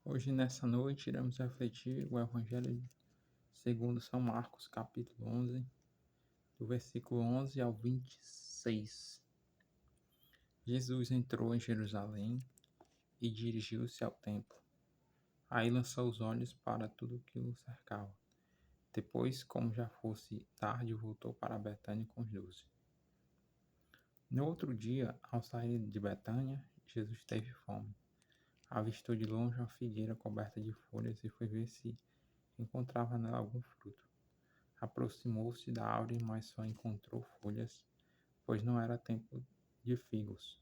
Hoje, nessa noite, iremos refletir o Evangelho segundo São Marcos, capítulo 11, do versículo 11 ao 26. Jesus entrou em Jerusalém e dirigiu-se ao templo. Aí lançou os olhos para tudo que o cercava. Depois, como já fosse tarde, voltou para Betânia com os 12. No outro dia, ao sair de Betânia, Jesus teve fome. Avistou de longe uma figueira coberta de folhas e foi ver se encontrava nela algum fruto. Aproximou-se da árvore, mas só encontrou folhas, pois não era tempo de figos.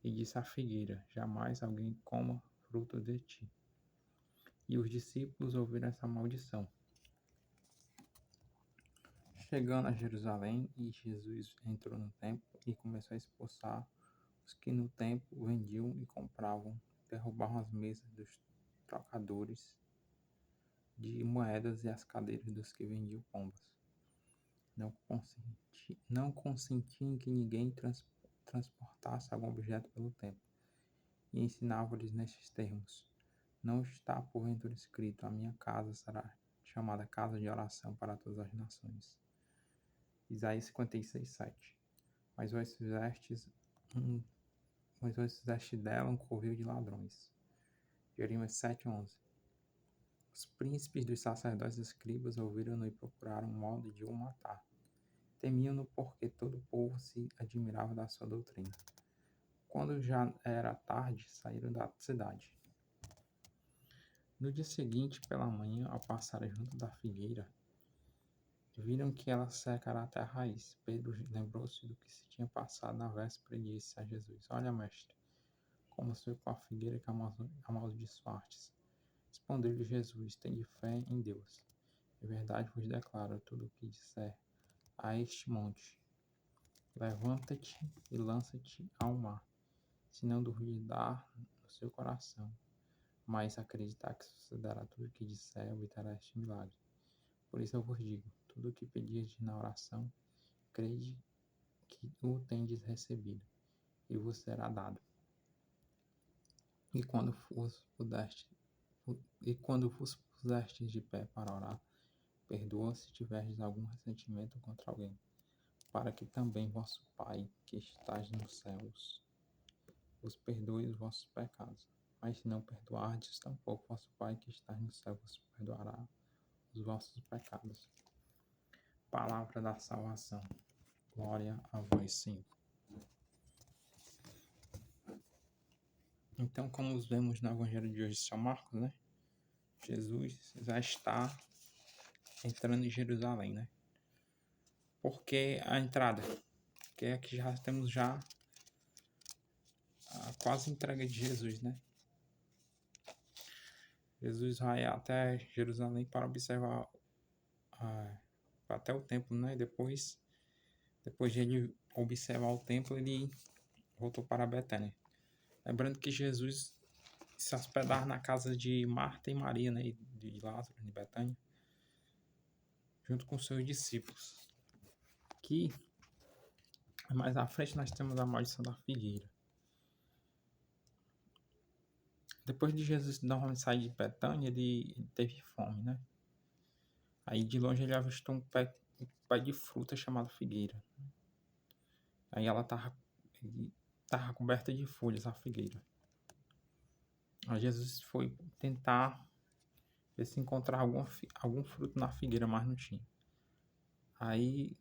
E disse à figueira: Jamais alguém coma fruto de ti. E os discípulos ouviram essa maldição. Chegando a Jerusalém, Jesus entrou no templo e começou a expulsar os que no templo vendiam e compravam, derrubavam as mesas dos trocadores de moedas e as cadeiras dos que vendiam pombas. Não consentia em que ninguém transportasse algum objeto pelo templo, e ensinava-lhes nestes termos: Não está porventura escrito: A minha casa será chamada casa de oração para todas as nações. Isaías 56:7. Mas vós fizeste dela um covil de ladrões. Jeremias 7:11. Os príncipes dos sacerdotes e escribas ouviram-no e procuraram um modo de o matar. Temiam-no porque todo o povo se admirava da sua doutrina. Quando já era tarde, saíram da cidade. No dia seguinte, pela manhã, ao passarem junto da figueira, viram que ela secara até a raiz. Pedro lembrou-se do que se tinha passado na véspera e disse a Jesus: Olha, mestre, como foi com a figueira que amaldiçoastes. Respondeu-lhe Jesus: Tende fé em Deus. De verdade vos declaro: tudo o que disser a este monte, levanta-te e lança-te ao mar. Se não duvidar no seu coração, mas acreditar que sucederá tudo o que disser, obterá este milagre. Por isso eu vos digo: tudo o que pedirdes na oração, crede que o tendes recebido, e vos será dado. E quando vos pusestes de pé para orar, perdoa se tiverdes algum ressentimento contra alguém, para que também vosso Pai, que estás nos céus, vos perdoe os vossos pecados. Mas se não perdoardes, tampouco vosso Pai, que está nos céus, vos perdoará os vossos pecados. Palavra da salvação. Glória a vós, Senhor. Então, como vemos no Evangelho de hoje de São Marcos, né? Jesus já está entrando em Jerusalém, né? Por que a entrada? Porque aqui já temos já a quase entrega de Jesus, né? Jesus vai até Jerusalém para observar até o templo, né? Depois de ele observar o templo, ele voltou para Betânia. Lembrando que Jesus se hospedava na casa de Marta e Maria, né? De Lázaro, de Betânia, junto com seus discípulos. Que mais à frente nós temos a maldição da figueira. Depois de Jesus normalmente sair de Betânia, ele teve fome, né? Aí de longe ele avistou um pé de fruta chamado figueira. Aí ela tava coberta de folhas, a figueira. Aí Jesus foi tentar ver se encontrar algum fruto na figueira, mas não tinha. Aí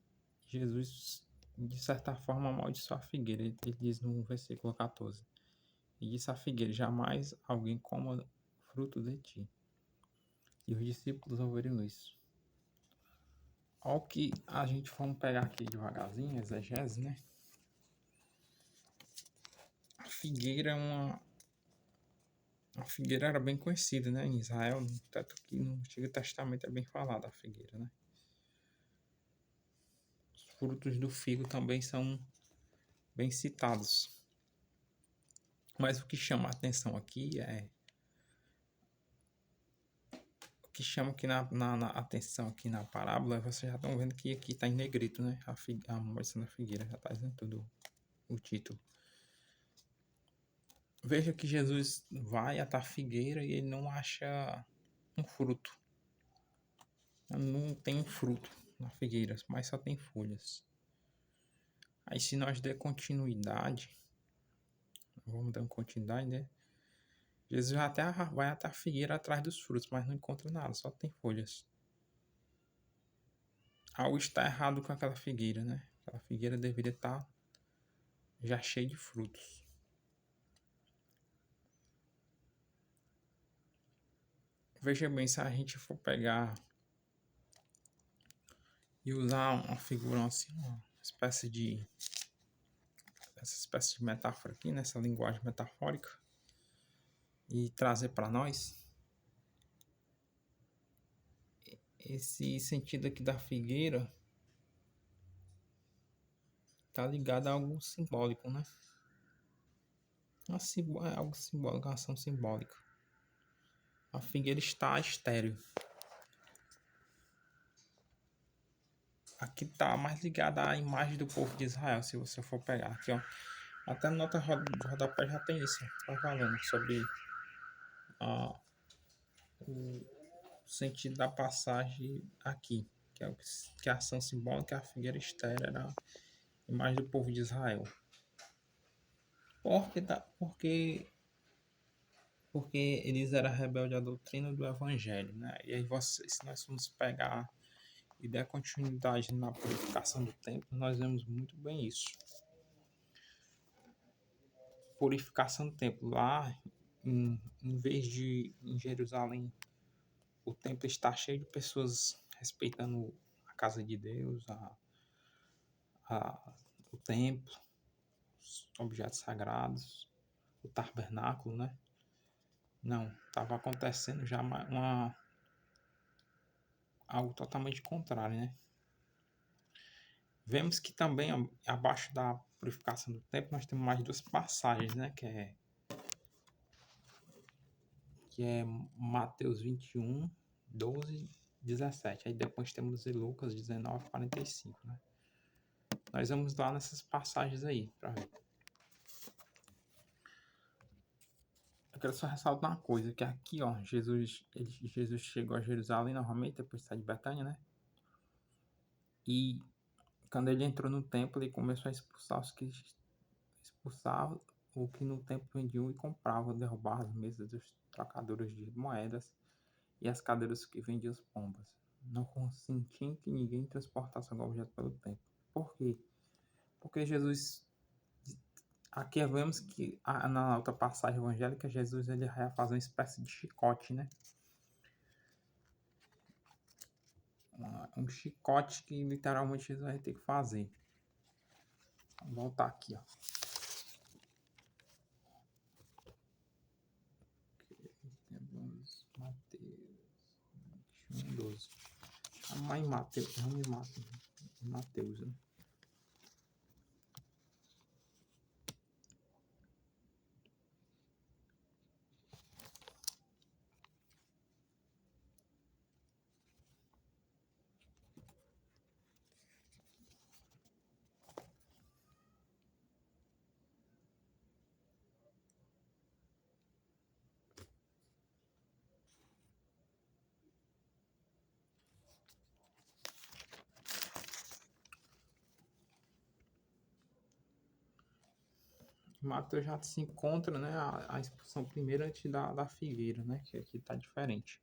Jesus, de certa forma, amaldiçoou a figueira. Ele diz no versículo 14. E disse à figueira: Jamais alguém coma fruto de ti. E os discípulos ouviram isso. Ao que a gente vamos pegar aqui devagarzinho, exegese, né? A figueira era bem conhecida, né, em Israel, tanto que no Antigo Testamento é bem falado a figueira, né? Os frutos do figo também são bem citados. Mas o que chama a atenção aqui o que chama aqui na atenção aqui na parábola, vocês já estão vendo que aqui está em negrito, né? A maldição da figueira já está dizendo tudo o título. Veja que Jesus vai até a figueira e ele não acha um fruto. Não tem fruto na figueira, mas só tem folhas. Aí se nós der continuidade, vamos dar continuidade, né? Jesus vai até a figueira atrás dos frutos, mas não encontra nada, só tem folhas. Algo está errado com aquela figueira, né? Aquela figueira deveria estar já cheia de frutos. Veja bem, se a gente for pegar e usar uma figura assim, essa espécie de metáfora aqui, nessa linguagem metafórica, e trazer para nós esse sentido aqui da figueira tá ligado a algo simbólico, né? É algo simbólico, uma ação simbólica. A figueira está estéril. Aqui tá mais ligada à imagem do povo de Israel, se você for pegar aqui, ó. Até na nota de rodapé já tem isso, tá falando sobre o sentido da passagem aqui, que a ação simbólica, a figueira estéril era a imagem do povo de Israel. Porque eles eram rebeldes à doutrina do evangelho, né? E aí se nós formos pegar e der continuidade na purificação do templo, nós vemos muito bem isso. Purificação do templo lá, em vez de em Jerusalém, o templo está cheio de pessoas respeitando a casa de Deus, o templo, os objetos sagrados, o tabernáculo, né? Não, estava acontecendo já algo totalmente contrário, né? Vemos que também abaixo da purificação do templo nós temos mais duas passagens, né? Que é Mateus 21, 12, 17. Aí depois temos Lucas 19, 45, né? Nós vamos lá nessas passagens aí para ver. Eu quero só ressaltar uma coisa, que aqui, ó, Jesus chegou a Jerusalém novamente, depois de sair de Betânia, né? E quando ele entrou no templo, ele começou a expulsar o que no templo vendiam e compravam, derrubar as mesas dos trocadores de moedas e as cadeiras que vendiam as pombas. Não consentiam que ninguém transportasse algum objeto pelo templo. Por quê? Porque Jesus, aqui vemos que na outra passagem evangélica, Jesus ele vai fazer uma espécie de chicote, né? Um chicote que literalmente Jesus vai ter que fazer. Vamos voltar aqui, ó. Mateus 21, 12. Vamos em Mateus, né? Mateus já se encontra, né, a expulsão primeira antes da figueira, né, que aqui está diferente.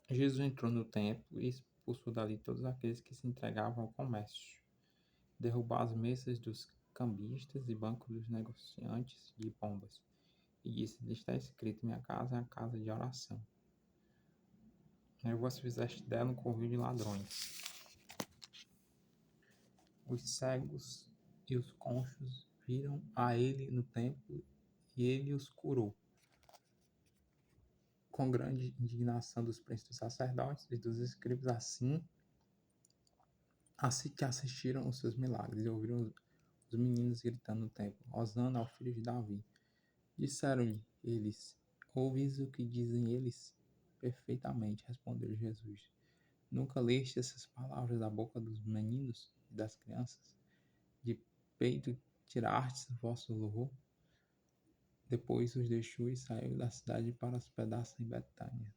Jesus entrou no templo e expulsou dali todos aqueles que se entregavam ao comércio, derrubou as mesas dos cambistas e bancos dos negociantes de pombas, e disse: está escrito, minha casa é a casa de oração. Vós fizeste dela um covil de ladrões. Os cegos e os coxos viram a ele no templo e ele os curou. Com grande indignação dos príncipes dos sacerdotes e dos escribas, assim que assistiram os seus milagres e ouviram os meninos gritando no templo: Hosana ao filho de Davi. Disseram-lhe eles: ouvis o que dizem eles? Perfeitamente, respondeu Jesus. Nunca leste essas palavras da boca dos meninos e das crianças? De peito tirastes vosso louvor? Depois os deixou e saiu da cidade para hospedar-se em Betânia.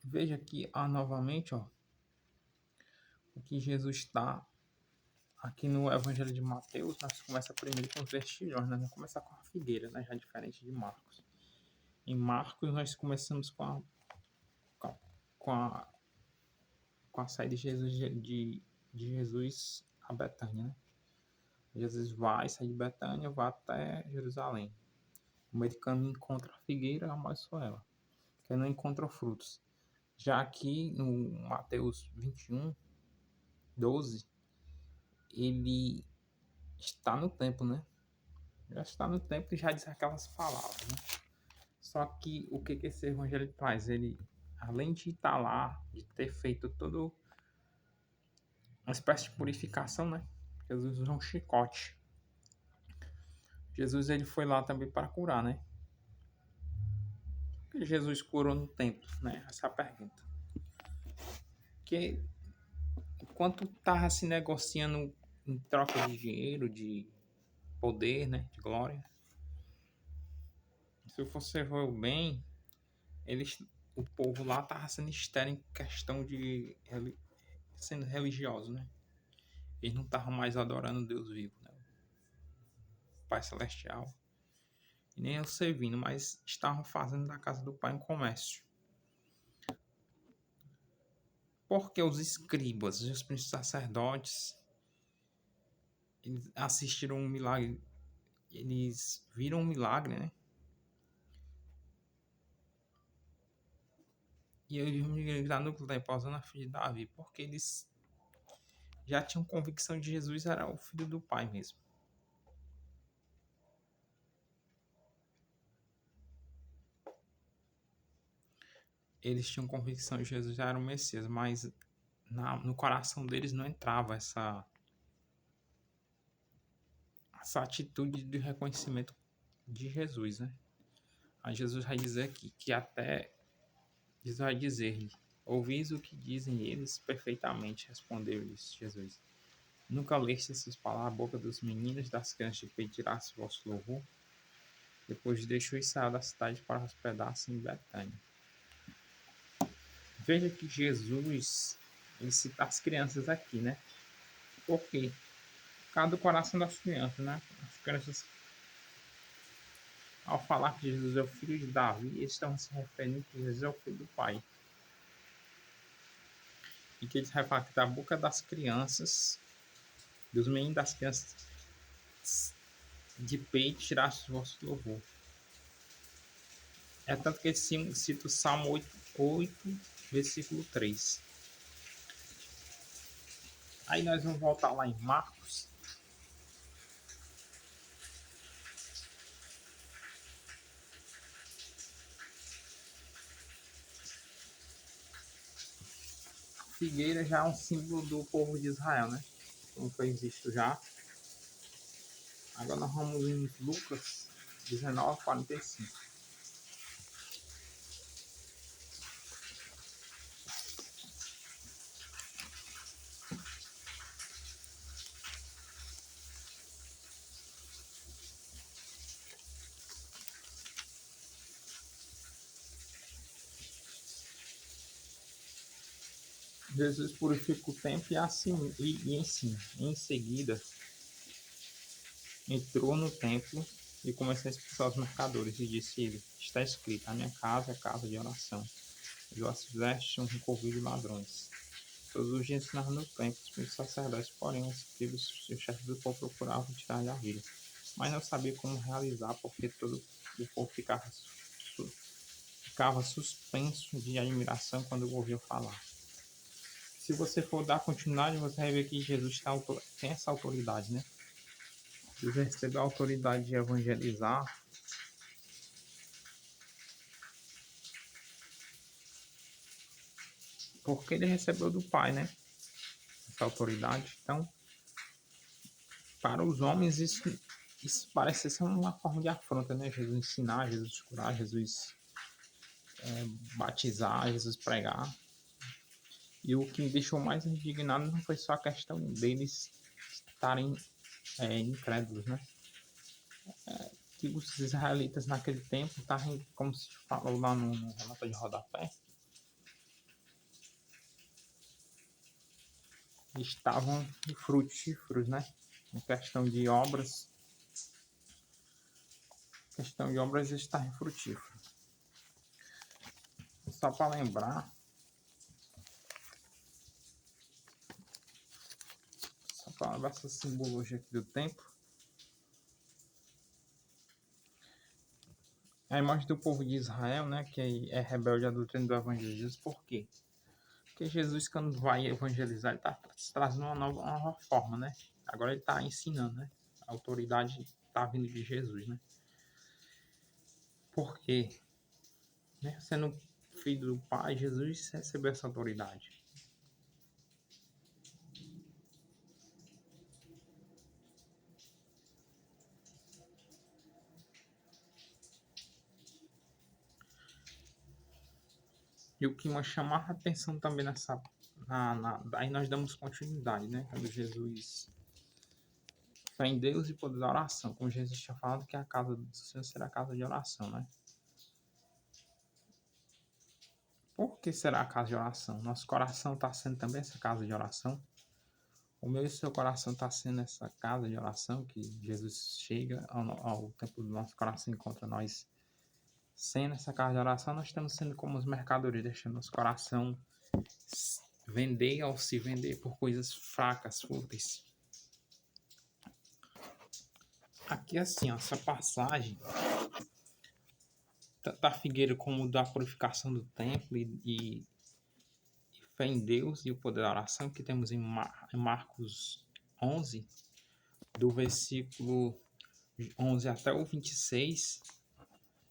Veja aqui novamente o que Jesus está aqui no Evangelho de Mateus. Nós começa primeiro com os vestilhões, nós vamos começar com a figueira, né? Já diferente de Marcos. Em Marcos nós começamos com a, com a, com a saída de Jesus a Betânia, né? Jesus sai de Betânia, vai até Jerusalém. No meio do caminho encontra a figueira, amaldiçoa ela, que não encontra frutos. Já aqui no Mateus 21, 12, ele está no templo, né? Já está no templo e já diz aquelas palavras, né? Só que o que esse evangelho traz? Ele, além de estar lá, de ter feito toda uma espécie de purificação, né? Jesus usou um chicote. Jesus ele foi lá também para curar, né? Por que Jesus curou no templo, né? Essa é a pergunta. Porque enquanto estava se negociando em troca de dinheiro, de poder, né? De glória, se você for bem, eles, o povo lá estava sendo estéril em questão de sendo religioso, né? Eles não estavam mais adorando Deus vivo, né? O Pai Celestial. E nem eu servindo, mas estavam fazendo da casa do Pai um comércio. Porque os escribas e os príncipes sacerdotes eles assistiram um milagre, eles viram um milagre, né? E eles viram lá no templo usando a filha de Davi, porque eles já tinham convicção de Jesus era o filho do Pai mesmo. Eles tinham convicção de Jesus já era o Messias, mas no coração deles não entrava essa atitude de reconhecimento de Jesus, né? Aí Jesus vai dizer aqui que até Jesus vai dizer-lhe: ouvis o que dizem eles perfeitamente, respondeu-lhes Jesus. Nunca leste essas palavras à boca dos meninos, das crianças de pedirás vosso louvor? Depois deixou e saiu da cidade para hospedar-se em Betânia. Veja que Jesus ele cita as crianças aqui, né? Por quê? Por causa do coração das crianças, né? As crianças, ao falar que Jesus é o filho de Davi, eles estão se referindo que Jesus é o filho do Pai. E que eles refalam que da boca das crianças, dos meninos das crianças, de peito tirasse o vosso louvor. É tanto que ele cita o Salmo 8, versículo 3. Aí nós vamos voltar lá em Marcos. Figueira já é um símbolo do povo de Israel, né? Como foi visto já. Agora nós vamos em Lucas 19, 45. Jesus purifica o templo e ensina. Em seguida, entrou no templo e começou a expulsar os mercadores e disse ele: está escrito, a minha casa é casa de oração. E vós fizeste um covil de ladrões. Todos os dias ensinava no templo, os sacerdotes, porém os escribas e os chefes do povo procuravam tirar-lhe a vida. Mas não sabia como realizar, porque todo o povo ficava suspenso de admiração quando ouviu falar. Se você for dar continuidade, você vai ver que Jesus tem essa autoridade, né? Jesus recebeu a autoridade de evangelizar porque ele recebeu do Pai, né? Essa autoridade. Então, para os homens, isso parece ser uma forma de afronta, né? Jesus ensinar, Jesus curar, Jesus batizar, Jesus pregar. E o que me deixou mais indignado não foi só a questão deles estarem incrédulos, né? Que os israelitas naquele tempo estavam, como se falou lá no relato de rodapé, estavam frutíferos, né? Em questão de obras, eles estavam frutíferos. Só para lembrar, só para lembrar essa simbologia aqui do tempo, a imagem do povo de Israel, né, que é rebelde à doutrina do Evangelho de Jesus. Por quê? Porque Jesus, quando vai evangelizar, ele está trazendo uma nova forma, né? Agora ele está ensinando, né? A autoridade está vindo de Jesus, né? Por quê? Né? Sendo filho do Pai, Jesus recebeu essa autoridade. E o que me chamava a atenção também nessa... aí nós damos continuidade, né? Quando Jesus... fé em Deus e poder da oração. Como Jesus tinha falado que a casa do Senhor será a casa de oração, né? Por que será a casa de oração? Nosso coração está sendo também essa casa de oração? O meu e o seu coração está sendo essa casa de oração que Jesus chega ao tempo do nosso coração, encontra nós sendo essa casa de oração. Nós estamos sendo como os mercadores, deixando nosso coração vender ou se vender por coisas fracas, fúteis. Aqui assim, ó, essa passagem da figueira como da purificação do templo e fé em Deus e o poder da oração que temos em Marcos 11, do versículo 11 até o 26,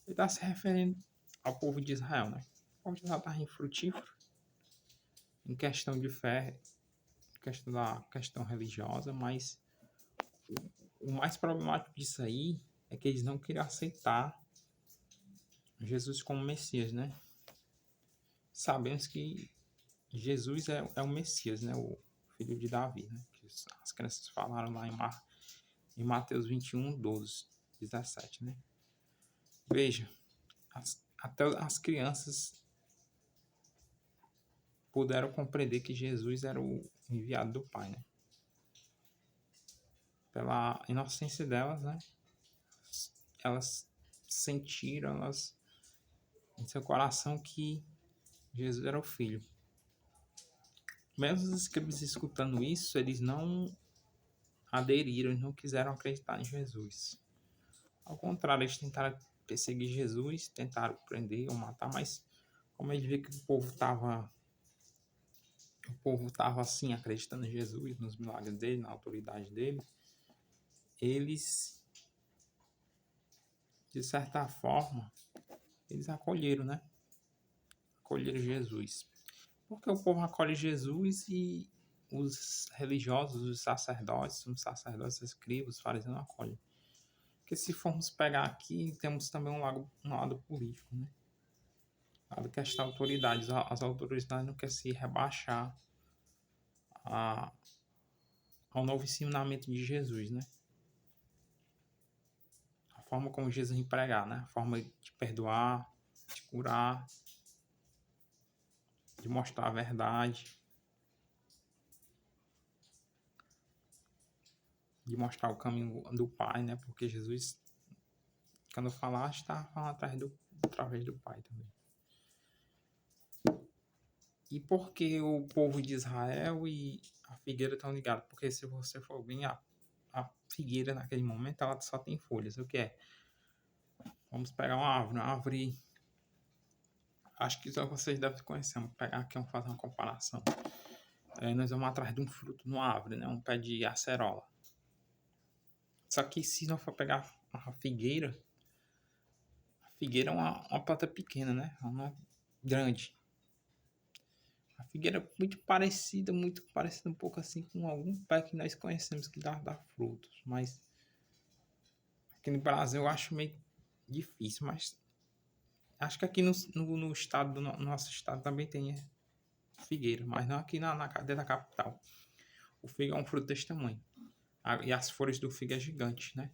ele está se referindo ao povo de Israel, né? O povo de Israel está infrutífero em questão de fé, questão religiosa, mas o mais problemático disso aí é que eles não queriam aceitar Jesus como Messias, né? Sabemos que Jesus é o Messias, né? O filho de Davi, né? Que as crianças falaram lá em Mateus 21, 12, 17, né? Veja, até as crianças puderam compreender que Jesus era o enviado do Pai, né? Pela inocência delas, né? Elas sentiram, em seu coração que Jesus era o Filho. Mesmo os escribas escutando isso, eles não aderiram, eles não quiseram acreditar em Jesus. Ao contrário, eles tentaram perseguir Jesus, tentaram prender ou matar, mas como eles viram que o povo estava assim acreditando em Jesus, nos milagres dele, na autoridade dele, eles, de certa forma, eles acolheram, né? Acolheram Jesus. Porque o povo acolhe Jesus e os religiosos, os sacerdotes, os escribas, os fariseus não acolhem. Porque se formos pegar aqui, temos também um lado político, né? A questão da autoridade. As autoridades não querem se rebaixar ao novo ensinamento de Jesus, né? A forma como Jesus empregar, né? A forma de perdoar, de curar, de mostrar a verdade, de mostrar o caminho do Pai, né? Porque Jesus, quando falar, está falando através do Pai também. E por que o povo de Israel e a figueira estão ligados? Porque se você for bem, a figueira naquele momento ela só tem folhas. O que é? Vamos pegar uma árvore. Acho que só vocês devem conhecer. Vamos pegar aqui, vamos fazer uma comparação. Nós vamos atrás de um fruto numa árvore, né? Um pé de acerola. Só que se não for pegar a figueira é uma planta pequena, né? Uma grande. A figueira é muito parecida um pouco assim com algum pé que nós conhecemos que dá frutos. Mas aqui no Brasil eu acho meio difícil, mas Acho que aqui no estado, no nosso estado também tem figueira, mas não aqui dentro da capital. O figo é um fruto desse tamanho. E as folhas do figo é gigante, né?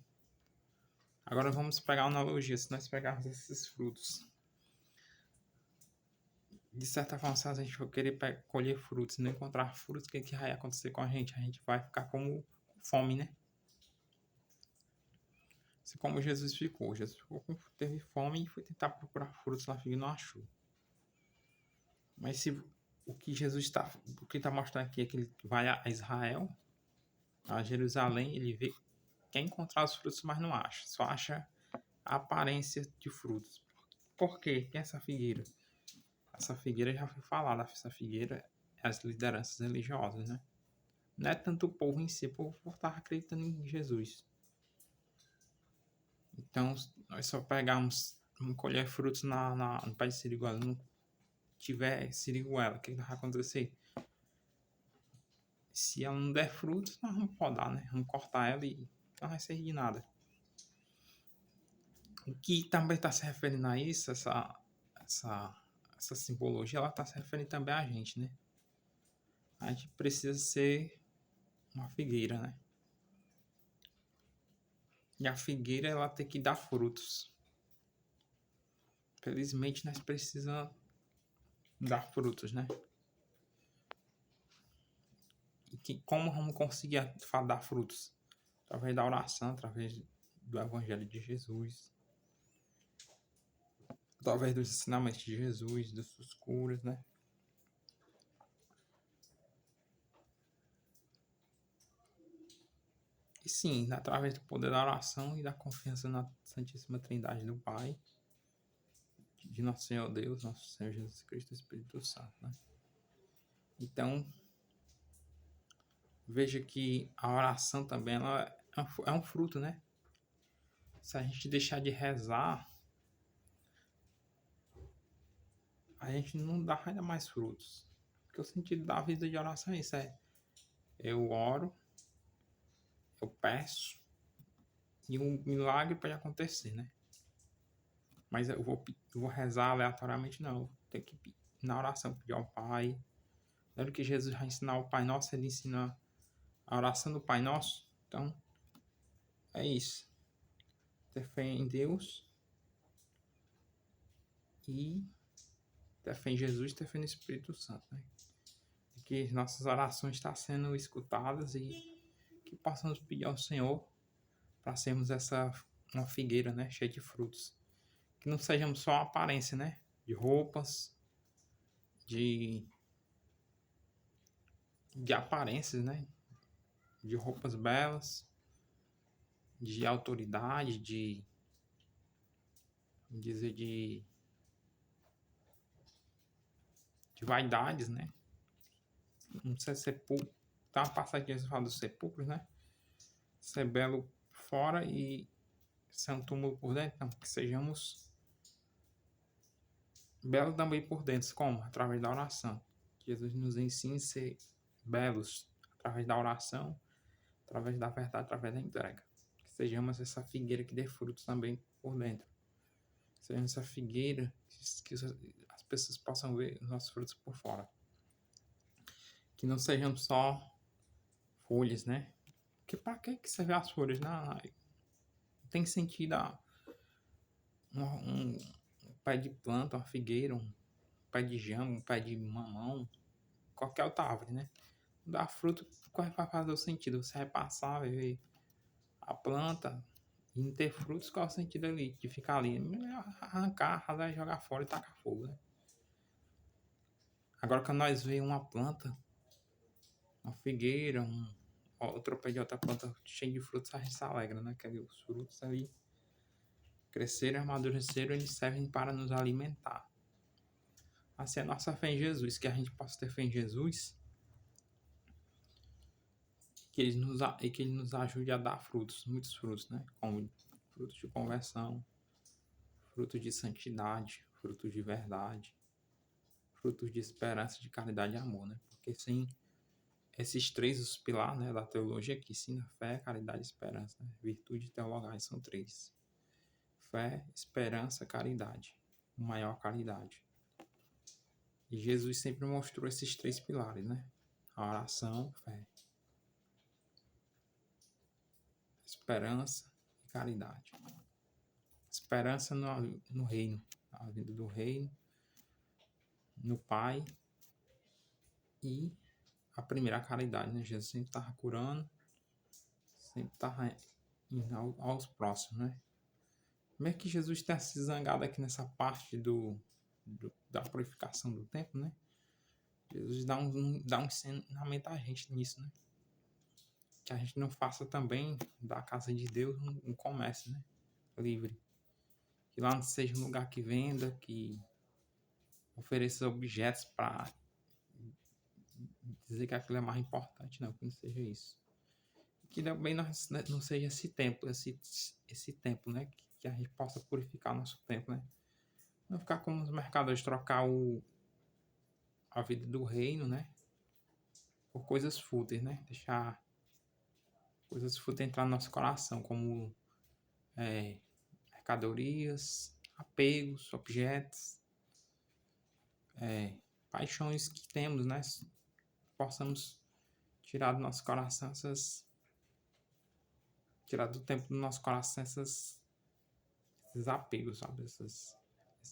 Agora vamos pegar uma analogia. Se nós pegarmos esses frutos, de certa forma, se a gente for querer colher frutos e não encontrar frutos, o que vai acontecer com a gente? A gente vai ficar como fome, né? Assim como Jesus ficou. Jesus teve fome e foi tentar procurar frutos na figa e não achou. Mas se o que Jesus está mostrando aqui é que ele vai a Israel, a Jerusalém, ele vê, quer encontrar os frutos, mas não acha. Só acha a aparência de frutos. Por quê? Tem essa figueira. Essa figueira já foi falada. Essa figueira é as lideranças religiosas, né? Não é tanto o povo em si, o povo estar acreditando em Jesus. Então, nós só pegamos, vamos colher frutos no pé de siriguela, não tiver siriguela, o que vai acontecer? Se ela não der frutos, nós vamos podar, né? Vamos cortar ela e não vai servir de nada. O que também está se referindo a isso, essa simbologia, ela está se referindo também a gente, né? A gente precisa ser uma figueira, né? E a figueira, ela tem que dar frutos. Felizmente, nós precisamos dar frutos, né? E como vamos conseguir dar frutos? Através da oração, através do Evangelho de Jesus, através dos ensinamentos de Jesus, das suas curas, né? E sim, através do poder da oração e da confiança na Santíssima Trindade do Pai, de nosso Senhor Deus, nosso Senhor Jesus Cristo e Espírito Santo, né? Então, veja que a oração também ela é um fruto, né? Se a gente deixar de rezar, a gente não dá ainda mais frutos. Porque o sentido da vida de oração é isso, eu oro, eu peço, e um milagre pode acontecer, né? Mas eu vou rezar aleatoriamente, não. Tem que na oração pedir ao Pai. Lembra que Jesus vai ensinar o Pai Nosso, ele ensina a oração do Pai Nosso? Então, é isso. Ter fé em Deus e ter fé em Jesus, ter fé no Espírito Santo, né? E que nossas orações estão sendo escutadas e que possamos pedir ao Senhor para sermos uma figueira, né? Cheia de frutos. Que não sejamos só aparência, né? De roupas, de aparências, né? De roupas belas, de autoridade, de vaidades, né? Não sei se tá uma passagem que fala dos sepulcros, né? Ser belo fora e ser um túmulo por dentro, não, que sejamos belos também por dentro, como? Através da oração. Jesus nos ensina a ser belos através da oração, através da verdade, através da entrega. Que sejamos essa figueira que dê frutos também por dentro. Que sejamos essa figueira que as pessoas possam ver os nossos frutos por fora. Que não sejamos só folhas, né? Porque para que serve as folhas? Não tem sentido um pé de planta, uma figueira, um pé de jambo, um pé de mamão, qualquer outra árvore, né? Dá fruto, qual vai fazer o sentido? Você vai passar, vai ver a planta e não ter frutos, qual é o sentido ali? De ficar ali, arrancar, rasgar, jogar fora e tacar fogo, né? Agora que nós vemos uma planta, uma figueira, outro pé de outra planta cheia de frutos, a gente se alegra, né? Que os frutos ali cresceram, amadureceram, eles servem para nos alimentar. Assim é a nossa fé em Jesus, que a gente possa ter fé em Jesus, que ele nos ajude a dar frutos, muitos frutos, né? Como frutos de conversão, frutos de santidade, frutos de verdade, frutos de esperança, de caridade e amor, né? Porque sem esses três, os pilares, né, da teologia que ensina fé, caridade e esperança, né? Virtude teologais são três. Fé, esperança, caridade. maior caridade. E Jesus sempre mostrou esses 3 pilares, né? A oração, fé, esperança e caridade. Esperança no reino, a vida do reino, no Pai e a primeira caridade, né? Jesus sempre estava curando, sempre estava indo aos próximos, né? Como é que Jesus tenha se zangado aqui nessa parte da purificação do templo, né? Jesus dá um ensinamento a gente nisso, né? Que a gente não faça também da casa de Deus um comércio, né? Livre. Que lá não seja um lugar que venda, que ofereça objetos para dizer que aquilo é mais importante, não, que não seja isso. Que também não seja esse templo, esse templo, né? Que a gente possa purificar o nosso templo, né? Não ficar como os mercadores, trocar a vida do reino, né? Por coisas fúteis, né? Deixar coisas fúteis entrar no nosso coração, como mercadorias, apegos, objetos, paixões que temos, né? Possamos tirar do nosso coração tirar do tempo do nosso coração esses apegos, sabe? Esses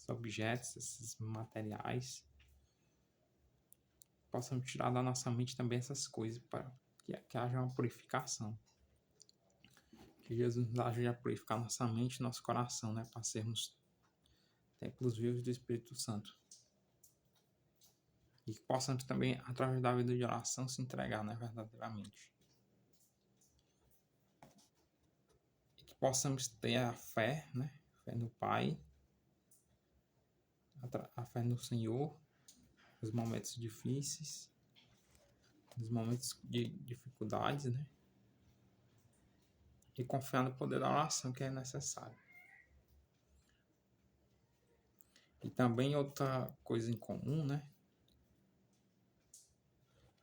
objetos, esses materiais. Possamos tirar da nossa mente também essas coisas para que haja uma purificação. Que Jesus nos ajude a purificar nossa mente e nosso coração, né? Para sermos templos vivos do Espírito Santo. E que possamos também, através da vida de oração, se entregar, né? Verdadeiramente. E que possamos ter a fé, né? Fé no Pai, a fé no Senhor, nos momentos difíceis, nos momentos de dificuldades, né? E confiar no poder da oração que é necessário. E também outra coisa em comum, né?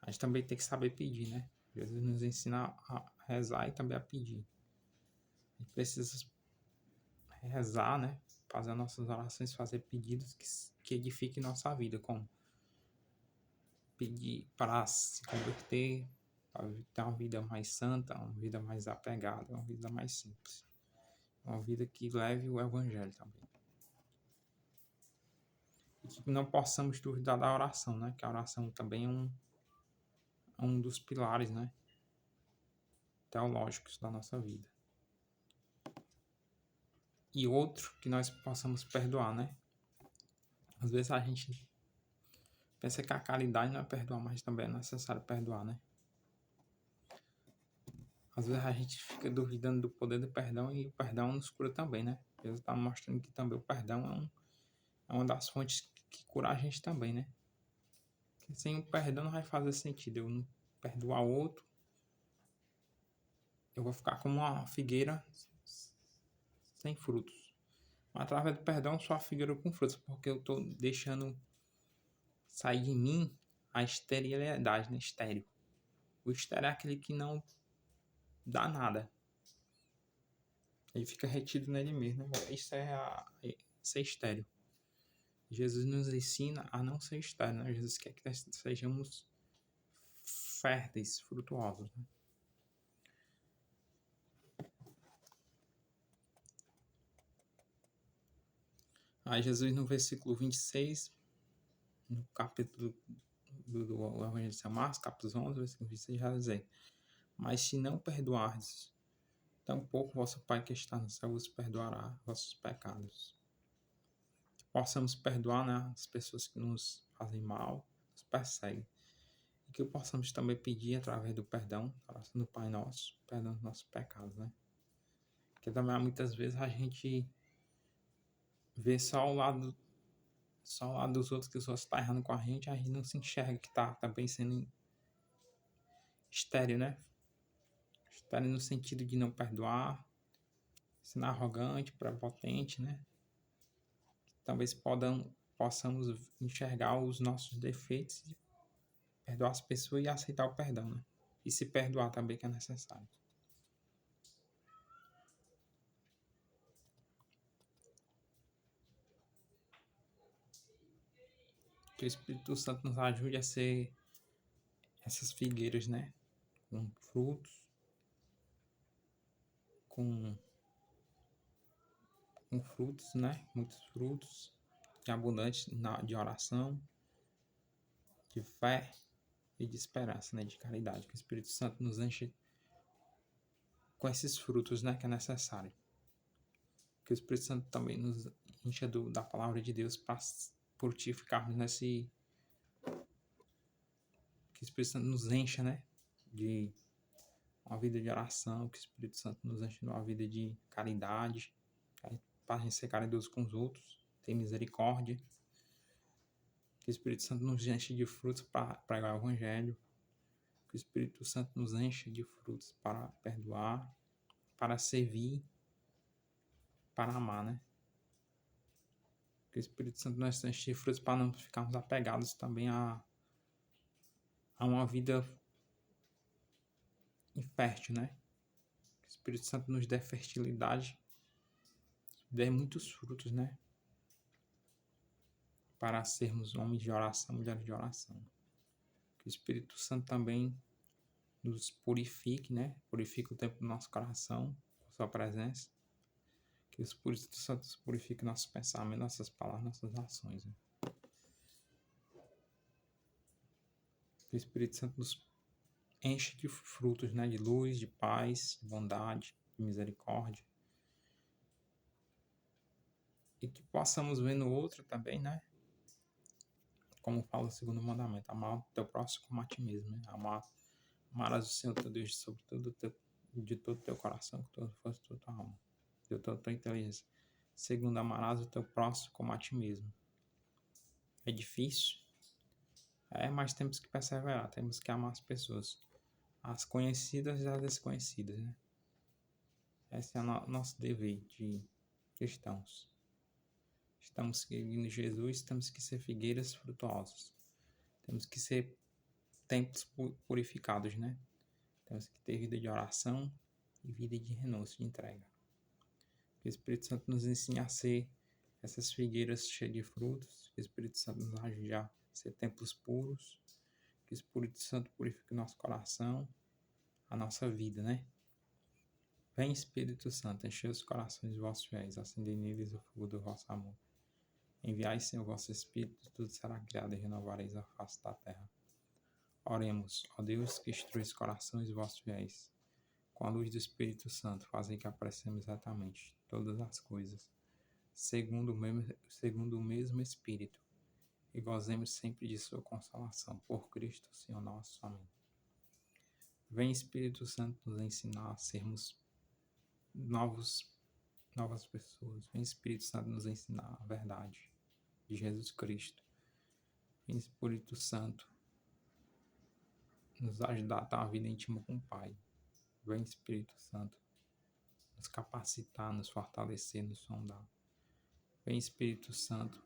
A gente também tem que saber pedir, né? Jesus nos ensina a rezar e também a pedir. A gente precisa rezar, né? Fazer nossas orações, fazer pedidos que edifiquem nossa vida, como pedir para se converter, para ter uma vida mais santa, uma vida mais apegada, uma vida mais simples. Uma vida que leve o Evangelho também. E que não possamos duvidar da oração, né? Que a oração também é um dos pilares, né? Teológicos da nossa vida. E outro que nós possamos perdoar, né? Às vezes a gente pensa que a caridade não é perdoar, mas também é necessário perdoar, né? Às vezes a gente fica duvidando do poder do perdão e o perdão nos cura também, né? Jesus está mostrando que também o perdão é uma das fontes que cura a gente também, né? Porque sem o perdão não vai fazer sentido. Eu não perdoar o outro, eu vou ficar como uma figueira sem frutos. Mas através do perdão, eu sou a figueira com frutos, porque eu estou deixando sair de mim a esterilidade, né? Estéril. O estéril é aquele que não dá nada. Ele fica retido nele mesmo. Isso é ser estéril. Jesus nos ensina a não ser estéril, né? Jesus quer que sejamos férteis, frutuosos, né? Aí Jesus no versículo 26, no capítulo do Evangelho de São Marcos, capítulo 11, versículo 26, já diz: mas se não perdoardes, tampouco vosso Pai que está no céu vos perdoará vossos pecados. Que possamos perdoar, né, as pessoas que nos fazem mal, nos perseguem. E que possamos também pedir, através do perdão, oração do Pai Nosso, perdão dos nossos pecados, né? Porque também muitas vezes a gente vê só o lado dos outros, que os outros estão errando com a gente não se enxerga que está também sendo estéril, né? Estéril no sentido de não perdoar, sendo arrogante, prepotente, né? Talvez possamos enxergar os nossos defeitos, perdoar as pessoas e aceitar o perdão, né? E se perdoar também, que é necessário. Que o Espírito Santo nos ajude a ser essas figueiras, né? Com frutos, com, com frutos, né? Muitos frutos, de abundante de oração, de fé e de esperança, né? De caridade. Que o Espírito Santo nos enche com esses frutos, né? Que é necessário. Que o Espírito Santo também nos encha da palavra de Deus para frutificarmos nesse. Que o Espírito Santo nos encha, né? De uma vida de oração, que o Espírito Santo nos enche de uma vida de caridade, para a gente ser caridoso com os outros, ter misericórdia. Que o Espírito Santo nos enche de frutos para pregar o Evangelho. Que o Espírito Santo nos enche de frutos para perdoar, para servir, para amar, né? Que o Espírito Santo nos enche de frutos para não ficarmos apegados também a uma vida infértil, né? Que o Espírito Santo nos dê fertilidade, dê muitos frutos, né? Para sermos homens de oração, mulheres de oração. Que o Espírito Santo também nos purifique, né? Purifique o tempo do nosso coração, com sua presença. Que o Espírito Santo purifique nossos pensamentos, nossas palavras, nossas ações. Né? Que o Espírito Santo nos enche de frutos, né? De luz, de paz, de bondade, de misericórdia. E que possamos ver no outro também, né? Como fala o segundo mandamento, amar o teu próximo como a ti mesmo, né? Amarás o Senhor teu Deus de todo o teu coração, com toda a força de toda a tua alma, de toda a tua inteligência. Segundo, amarás o teu próximo como a ti mesmo. É difícil, mas temos que perseverar, temos que amar as pessoas, as conhecidas e as desconhecidas, né? Esse é o nosso dever de cristãos. Estamos seguindo Jesus, temos que ser figueiras frutuosas. Temos que ser templos purificados, né? Temos que ter vida de oração e vida de renúncia, de entrega. Que o Espírito Santo nos ensine a ser essas figueiras cheias de frutos. Que o Espírito Santo nos ajude a ser templos puros. Que o Espírito Santo purifique o nosso coração, a nossa vida, né? Vem, Espírito Santo, enchei os corações de vossos fiéis, acendei neles o fogo do vosso amor. Enviai, Senhor, o vosso Espírito, tudo será criado e renovareis a face da terra. Oremos, ó Deus, que instruis os corações de vossos fiéis. Com a luz do Espírito Santo, fazem que apreciemos exatamente todas as coisas, segundo o mesmo Espírito, e gozemos sempre de sua consolação. Por Cristo, Senhor nosso. Amém. Vem, Espírito Santo, nos ensinar a sermos novas pessoas. Vem, Espírito Santo, nos ensinar a verdade de Jesus Cristo. Vem, Espírito Santo, nos ajudar a ter uma vida íntima com o Pai. Vem, Espírito Santo, nos capacitar, nos fortalecer, nos sondar. Vem, Espírito Santo,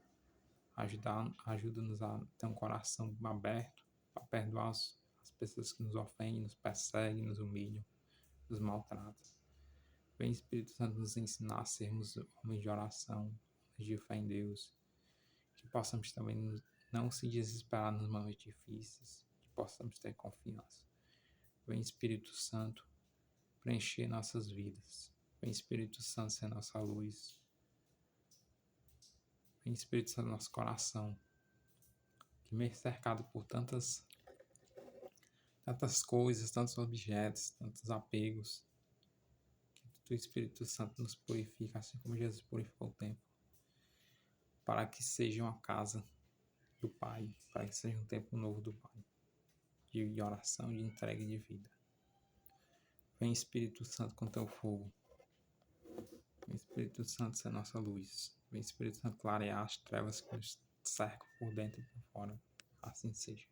ajuda-nos a ter um coração aberto para perdoar as pessoas que nos ofendem, nos perseguem, nos humilham, nos maltratam. Vem, Espírito Santo, nos ensinar a sermos homens de oração, homens de fé em Deus, que possamos também não se desesperar nos momentos difíceis, que possamos ter confiança. Vem, Espírito Santo, preencher nossas vidas. Vem, Espírito Santo, ser nossa luz. Vem, Espírito Santo, nosso coração, que mesmo cercado por tantas coisas, tantos objetos, tantos apegos, que o Espírito Santo nos purifica, assim como Jesus purificou o templo, para que seja uma casa do Pai, para que seja um templo novo do Pai, de oração, de entrega e de vida. Vem, Espírito Santo, com teu fogo. Vem, Espírito Santo, ser nossa luz. Vem, Espírito Santo, clarear as trevas que nos cercam por dentro e por fora. Assim seja.